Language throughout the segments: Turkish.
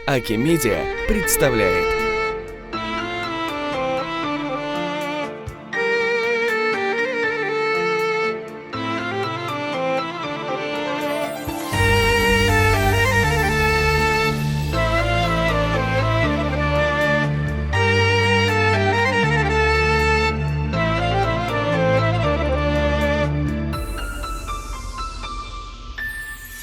Аки Медиа представляет.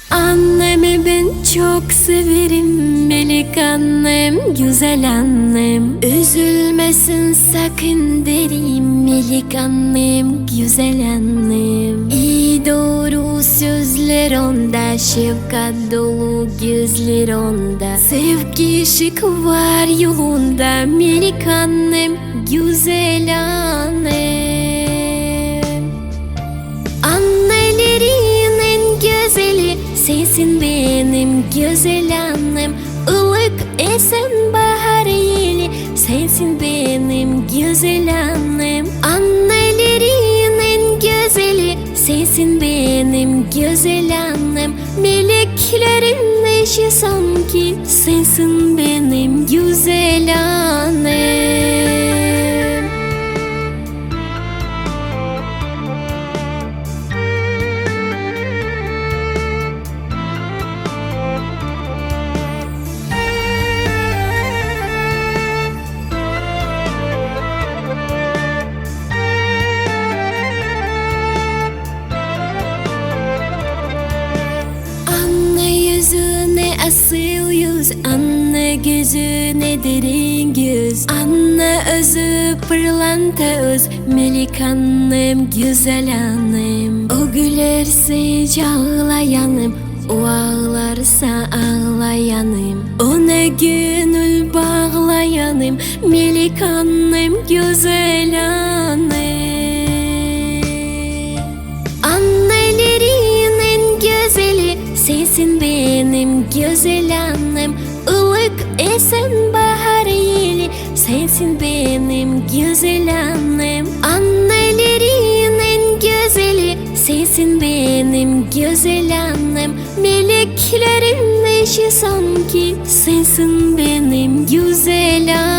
Annemi ben çok severim, melek annem, güzel annem. Üzülmesin sakın derim, melek annem, güzel annem. İyi doğru sözler onda, şefkat dolu gözler onda. Sevgi ışık var yolunda, melek annem, güzel annem. Annelerin en güzeli sensin benim güzel annem. Ilık esen bahar yeli sensin benim güzel annem. Annelerin en güzeli sensin benim güzel annem. Meleklerin eşi sanki sensin benim güzel annem. Asıl yüz, anne gözüne derin göz. Anne özü pırlanta öz, melek annem, güzel annem. O gülerse ağlayanım, o ağlarsa ağlayanım. Ona gönül bağlayanım, melek annem, güzel annem. Annelerin en güzeli sensin benim güzel annem. Ilık esen bahar yeli sensin benim güzel annem. Annelerin en güzeli sensin benim güzel annem. Meleklerin eşi sanki sensin benim güzel annem.